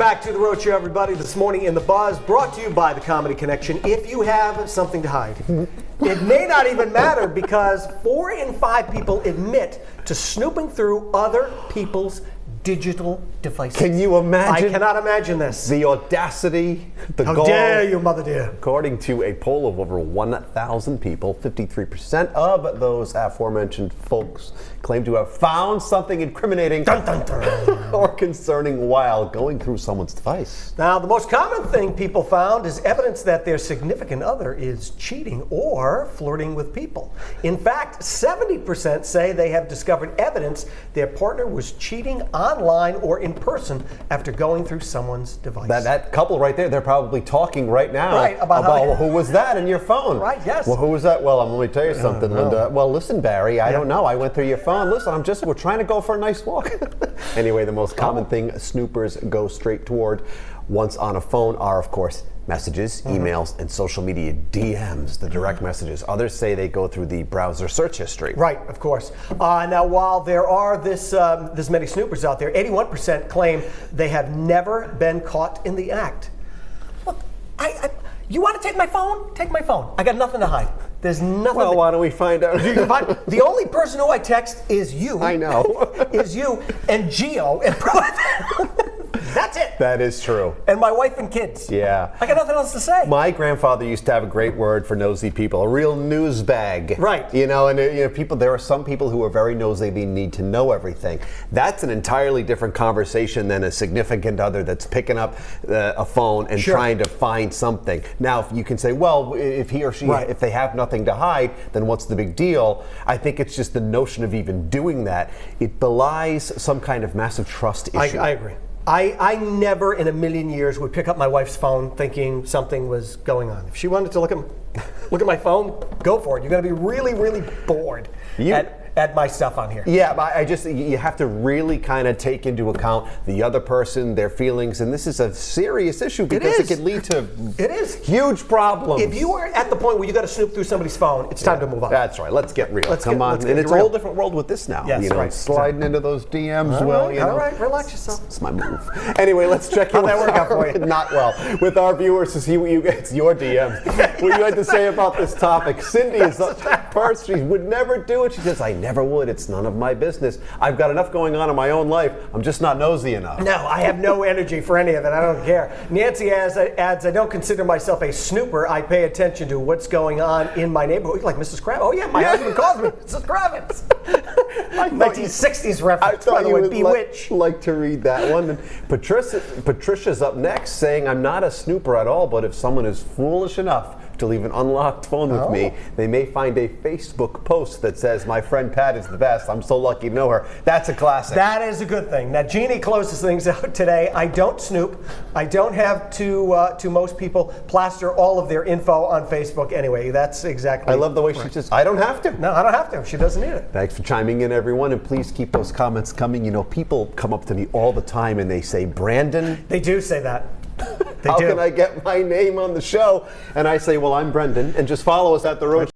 back to The Road Show, everybody. This morning in The Buzz, brought to you by The Comedy Connection. If you have something to hide, it may not even matter because 4 in 5 people admit to snooping through other people's digital devices. Can you imagine? I cannot imagine this. The audacity, the How gall. dare you, mother dear. According to a poll of over 1,000 people, 53% of those aforementioned folks claim to have found something incriminating Dun, dun, dun. or concerning while going through someone's device. Now, the most common thing people found is evidence that their significant other is cheating or flirting with people. In fact, 70% say they have discovered evidence their partner was cheating online or in person after going through someone's device. That couple right there, they're probably talking right now Right, about how- who was that in your phone? Right, yes. Well, who was that? Well, let me tell you something, Linda. Well, listen, Barry, I don't know. I went through your phone. Listen, we're trying to go for a nice walk. Anyway, the most common thing snoopers go straight toward once on a phone are, of course, messages, emails, and social media DMs, the direct messages. Others say they go through the browser search history. Right, of course. Now, while there are this many snoopers out there, 81% claim they have never been caught in the act. Look, you want to take my phone? Take my phone. I got nothing to hide. There's nothing. Well, why don't we find out? The only person who I text is you. I know. Is you and Gio and that's it. That is true. And my wife and kids. Yeah. I got nothing else to say. My grandfather used to have a great word for nosy people, a real news bag. Right. You know, and there are some people who are very nosy, they need to know everything. That's an entirely different conversation than a significant other that's picking up a phone and trying to find something. Now, if you can say, well, if he or she, if they have nothing to hide, then what's the big deal? I think it's just the notion of even doing that. It belies some kind of massive trust issue. I agree. I never in a million years would pick up my wife's phone thinking something was going on. If she wanted to look at my phone, go for it. You're going to be really, really bored at my stuff on here. Yeah, but you have to really kind of take into account the other person, their feelings, and this is a serious issue because it could lead to huge problems. If you are at the point where you got to snoop through somebody's phone, it's time to move on. That's right. Let's get real. Come on. Let's and it's a real. whole different world with this now. Yes, right. Sliding into those DMs. All right, relax yourself. It's my move. Anyway, let's check in. How'd that work out for you? Not well. With our viewers to see it's your DMs. What you had to say about this topic. Cindy is up first. She would never do it. She says, I never would. It's none of my business. I've got enough going on in my own life. I'm just not nosy enough. No, I have no energy for any of it. I don't care. Nancy adds, I don't consider myself a snooper. I pay attention to what's going on in my neighborhood. Like Mrs. Kravitz. Oh, yeah, my husband calls me Mrs. Kravitz. 1960s reference, by the way, Bewitched. Like to read that one. And Patricia's up next saying, I'm not a snooper at all, but if someone is foolish enough to leave an unlocked phone with me, they may find a Facebook post that says, my friend Pat is the best. I'm so lucky to know her. That's a classic. That is a good thing. Now, Jeannie closes things out today. I don't snoop. I don't have to most people plaster all of their info on Facebook anyway. That's exactly. I love the way she says, I don't have to. No, I don't have to. She doesn't need it. Thanks for chiming in, everyone, and please keep those comments coming. You know, people come up to me all the time and they say, Brandon. They do say that. How can I get my name on the show? And I say, well, I'm Brendan, and just follow us at The Road